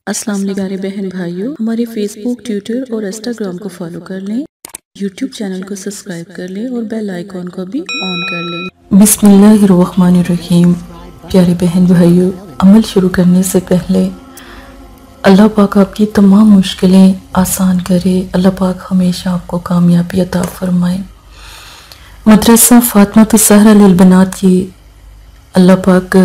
अस्सलाम वालेकुम प्यारे बहन भाइयों, हमारे फेसबुक, ट्विटर और इंस्टाग्राम को फॉलो कर लें, यूट्यूब चैनल को सब्सक्राइब कर लें और बेल आइकॉन को भी ऑन कर लें। बिस्मिल्लाहिर्रहमानिर्रहीम। प्यारे बहन भाइयों, अमल शुरू करने से पहले अल्लाह पाक आपकी तमाम मुश्किलें आसान करे। अल्लाह पाक हमेशा आपको कामयाबी अता फरमाए। मदरसा फातिमा ज़हरा लिल बनात की अल्लाह पाक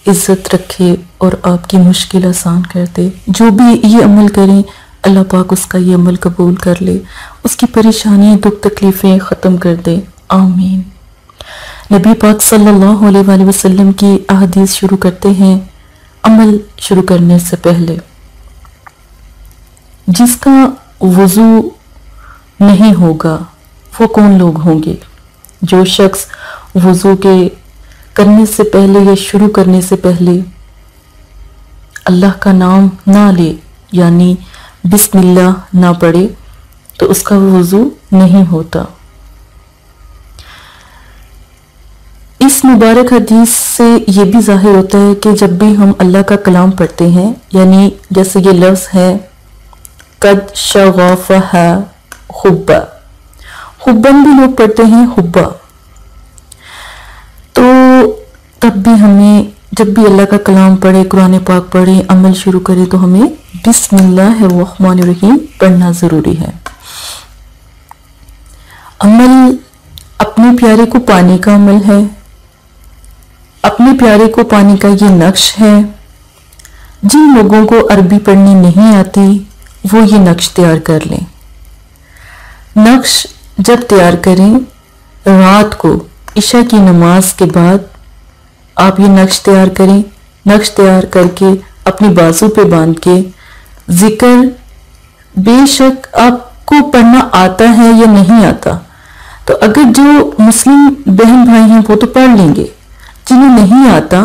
इज़्ज़त रखे और आपकी मुश्किल आसान कर दे। जो भी ये अमल करें अल्लाह पाक उसका ये अमल कबूल कर ले, उसकी परेशानियाँ दुख तकलीफ़ें ख़त्म कर दे। आमीन। नबी पाक सल्लल्लाहु अलैहि वसल्लम की अहदीस शुरू करते हैं अमल शुरू करने से पहले। जिसका वज़ू नहीं होगा वो कौन लोग होंगे? जो शख्स वज़ू के करने से पहले या शुरू करने से पहले अल्लाह का नाम ना ले, यानी बिस्मिल्लाह ना पढ़े, तो उसका वज़ू नहीं होता। इस मुबारक हदीस से ये भी जाहिर होता है कि जब भी हम अल्लाह का कलाम पढ़ते हैं, यानी जैसे ये लफ्ज़ है कद शगफ़हा हुब्बा, हुब्बन भी लोग पढ़ते हैं हुब्बा, तो तब भी हमें जब भी अल्लाह का कलाम पढ़े, कुरान पाक पढ़े, अमल शुरू करें तो हमें बिस्मिल्लाहिर्रहमानिर्रहीम पढ़ना ज़रूरी है। अमल अपने प्यारे को पाने का अमल है। अपने प्यारे को पाने का ये नक्श है। जिन लोगों को अरबी पढ़नी नहीं आती वो ये नक्श तैयार कर लें। नक्श जब तैयार करें, रात को इशा की नमाज के बाद आप ये नक्श तैयार करें। नक्श तैयार करके अपनी बाजू पे बांध के जिक्र, बेशक आपको पढ़ना आता है या नहीं आता, तो अगर जो मुस्लिम बहन भाई हैं वो तो पढ़ लेंगे। जिन्हें नहीं आता,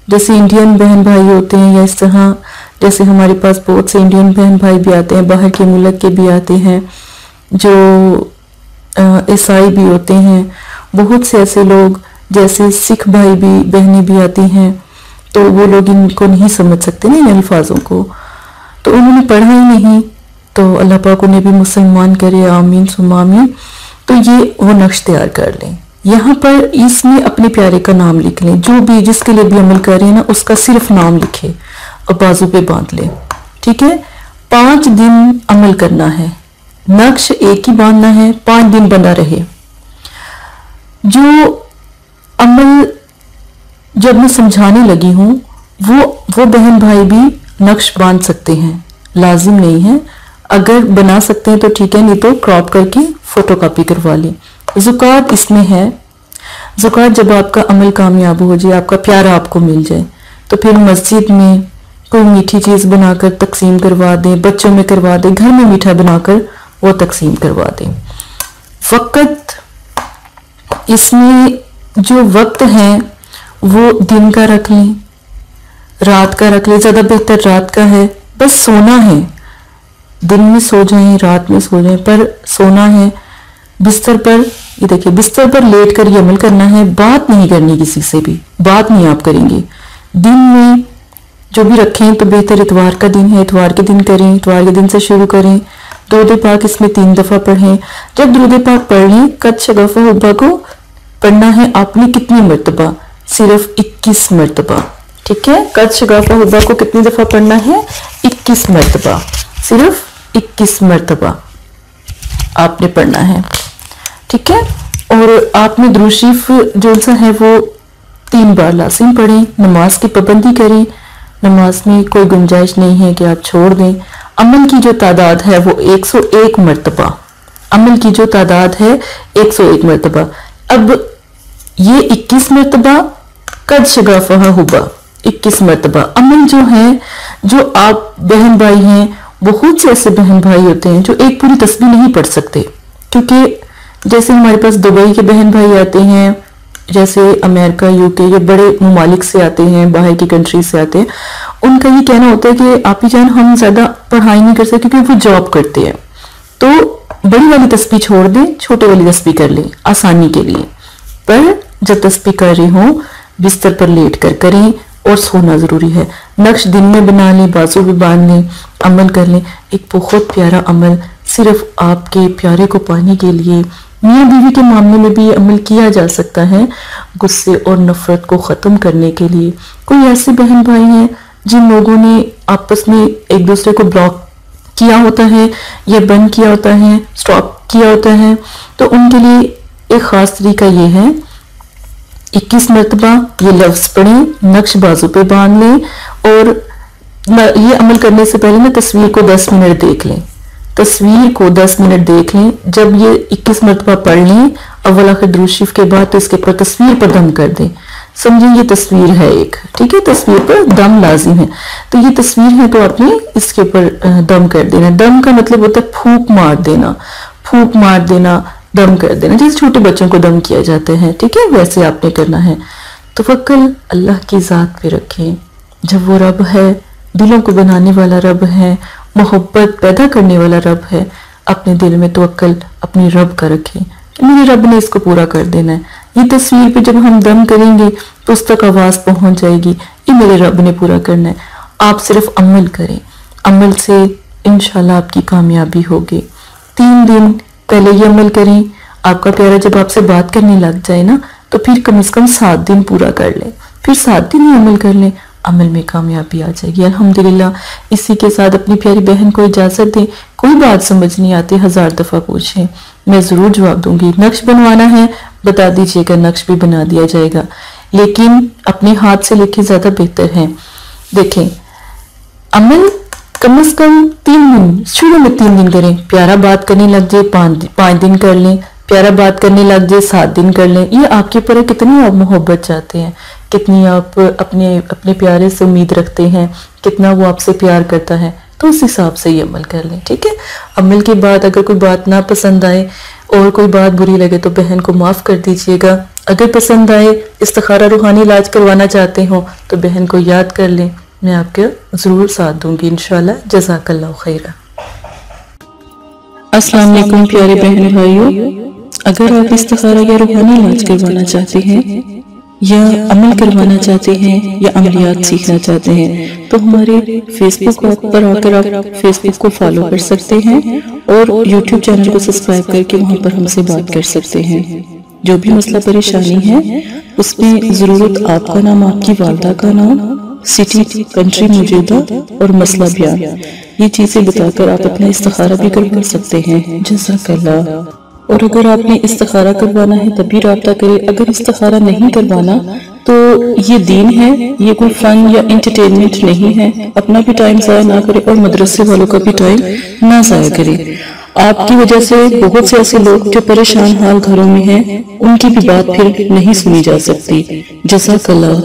जैसे इंडियन बहन भाई होते हैं या इस तरह, जैसे हमारे पास बहुत से इंडियन बहन भाई भी आते हैं, बाहर के मुल्क के भी आते हैं, जो ईसाई भी होते हैं, बहुत से ऐसे लोग जैसे सिख भाई भी बहनें भी आती हैं, तो वो लोग इनको नहीं समझ सकते ना इन अल्फाजों को, तो उन्होंने पढ़ा ही नहीं, तो अल्लाह पाक उन्हें भी मुसलमान करे, आमीन सुम्मा आमीन। तो ये वो नक्श तैयार कर लें। यहाँ पर इसमें अपने प्यारे का नाम लिख लें। जो भी जिसके लिए भी अमल कर रहे हैं ना, उसका सिर्फ नाम लिखे और बाजू पे बांध लें। ठीक है, 5 दिन अमल करना है। नक्श एक ही बांधना है, 5 दिन बना रहे। जो अमल जब मैं समझाने लगी हूँ वो बहन भाई भी नक्श बांध सकते हैं, लाजिम नहीं है। अगर बना सकते हैं तो ठीक है, नहीं तो क्रॉप करके फोटोकॉपी करवा लें। ज़ुकात इसमें है। ज़ुकात जब आपका अमल कामयाब हो जाए, आपका प्यारा आपको मिल जाए, तो फिर मस्जिद में कोई मीठी चीज़ बनाकर तकसीम करवा दें, बच्चों में करवा दें, घर में मीठा बनाकर वो तकसीम करवा दें। वक़्त इसमें जो वक्त है वो दिन का रख लें, रात का रख लें, ज़्यादा बेहतर रात का है। बस सोना है, दिन में सो जाएं, रात में सो जाएं, पर सोना है बिस्तर पर। ये देखिए, बिस्तर पर लेट कर ये अमल करना है। बात नहीं करनी किसी से भी, बात नहीं आप करेंगे। दिन में जो भी रखें तो बेहतर इतवार का दिन है, इतवार के दिन करें, इतवार के दिन से शुरू करें। दुरूद पाक इसमें 3 दफ़ा पढ़ें। जब दुरूद पाक पढ़ लें, कद शगफ़ा हुब्बा को पढ़ना है आपने कितनी मरतबा? सिर्फ 21 मरतबा। ठीक है, कद शगफ़ा हुब्बा को कितनी दफ़ा पढ़ना है? 21 मरतबा, सिर्फ 21 मरतबा आपने पढ़ना है। ठीक है, और आपने दुरूद शरीफ जो सा है वो 3 बार लाजिम पढ़ें। नमाज की पाबंदी करें, नमाज में कोई गुंजाइश नहीं है कि आप छोड़ दें। अमल की जो तादाद है वो 101 मरतबा, अमल की जो तादाद है 101 मरतबा। अब ये 21 मरतबा कद शगफ़हा हुब्बा, 21 मरतबा अमल जो है, जो आप बहन भाई हैं, बहुत से ऐसे बहन भाई होते हैं जो एक पूरी तस्बीह नहीं पढ़ सकते, क्योंकि जैसे हमारे पास दुबई के बहन भाई आते हैं, जैसे अमेरिका, यूके, ये बड़े ममालिक से आते हैं, बाहर की कंट्री से आते हैं। उनका ये कहना होता है कि आप ही जान हम ज़्यादा पढ़ाई नहीं कर सकते क्योंकि वो जॉब करते हैं, तो बड़ी वाली तस्बीह छोड़ दें, छोटे वाली तस्बीह कर लें आसानी के लिए। पर जब तस्बीह कर रही हो बिस्तर पर लेट कर करें, और सोना ज़रूरी है। नक्श दिन में बना लें, बाजू भी बांध लें, अमल कर लें। एक बहुत प्यारा अमल सिर्फ आपके प्यारे को पाने के लिए, मियाँ बीवी के मामले में भी ये अमल किया जा सकता है, गुस्से और नफरत को ख़त्म करने के लिए। कोई ऐसे बहन भाई हैं जिन लोगों ने आपस में एक दूसरे को ब्लॉक किया होता है या बंद किया होता है, स्टॉप किया होता है, तो उनके लिए एक ख़ास तरीका ये है, 21 मरतबा ये लफ्ज़ पढ़ें, नक्श बाजू पे बांध लें और ये अमल करने से पहले ना तस्वीर को 10 मिनट देख लें। तस्वीर को 10 मिनट देख लें। जब ये 21 मरतबा पढ़ लें अव्वल आखिर दुरूद शरीफ के बाद, तो इसके ऊपर तस्वीर पर दम कर दें। समझें ये तस्वीर है एक, ठीक है, तस्वीर पर दम लाजिम है। तो ये तस्वीर है तो आपने इसके ऊपर दम कर देना। दम का मतलब होता है फूंक मार देना, फूंक मार देना, दम कर देना, जैसे छोटे बच्चों को दम किया जाता है, ठीक है, वैसे आपने करना है। तवक्कुल अल्लाह की ज़ात पे रखें। जब वो रब है, दिलों को बनाने वाला रब है, मोहब्बत पैदा करने वाला रब है, अपने दिल में तवक्कुल अपनी रब का रखें कि मेरे रब ने इसको पूरा कर देना है। ये तस्वीर पे जब हम दम करेंगे तो उस तक आवाज़ पहुंच जाएगी, ये मेरे रब ने पूरा करना है। आप सिर्फ अमल करें, अमल से इंशाल्लाह आपकी कामयाबी होगी। 3 दिन पहले ये अमल करें। आपका प्यारा जब आपसे बात करने लग जाए ना, तो फिर कम से कम 7 दिन पूरा कर लें, फिर 7 दिन ही अमल कर लें, अमल में कामयाबी आ जाएगी अल्हम्दुलिल्लाह। इसी के साथ अपनी प्यारी बहन को इजाज़त दें। कोई बात समझ नहीं आती 1000 दफ़ा पूछें, मैं ज़रूर जवाब दूंगी। नक्श बनवाना है बता दीजिएगा, नक्श भी बना दिया जाएगा, लेकिन अपने हाथ से लिखे ज़्यादा बेहतर है। देखें, अमल कम से कम 3 दिन, शुरू में 3 दिन करें। प्यारा बात करने लग जाए 5 दिन कर लें, प्यारा बात करने लग जाए 7 दिन कर लें। ये आपके ऊपर है कितनी आप मोहब्बत चाहते हैं, कितनी आप अपने प्यारे से उम्मीद रखते हैं, कितना वो आपसे प्यार करता है, तो उस हिसाब से ये अमल कर लें, ठीक है। अमल के बाद अगर कोई बात ना पसंद आए और कोई बात बुरी लगे तो बहन को माफ़ कर दीजिएगा। अगर पसंद आए, इस्तिखारा रूहानी इलाज करवाना चाहते हो तो बहन को याद कर लें, मैं आपके ज़रूर साथ दूंगी इंशाल्लाह। जज़ाकल्लाहु खैरा। अस्सलाम वालेकुम प्यारे बहन भाइयों, अगर आप इस्तिखारा या रूहानी इलाज करवाना चाहते हैं या अमल करवाना चाहते हैं या अमलियात सीखना चाहते हैं तो हमारे फेसबुक पर आकर आप फेसबुक को फॉलो कर सकते हैं और यूट्यूब चैनल को सब्सक्राइब करके वहां पर हमसे बात कर सकते हैं। जो भी मसला परेशानी है उसमें ज़रूरत आपका नाम, आपकी वालदा का नाम, सिटी, कंट्री मौजूदा और मसला बयान, ये चीजें बताकर आप अपना इस्तिखारा भी करवा सकते हैं। जज़ाकल्लाह। और अगर आपने इस्तिखारा करवाना है तभी राब्ता करें। अगर इस्तिखारा नहीं करवाना तो ये दीन है, ये कोई फन या एंटरटेनमेंट नहीं है। अपना भी टाइम ज़ाया ना करें और मदरसे वालों का भी टाइम ना ज़ाया करें। आपकी वजह से बहुत से ऐसे लोग जो परेशान हाल घरों में हैं, उनकी भी बात फिर नहीं सुनी जा सकती। जज़ाकल्लाह।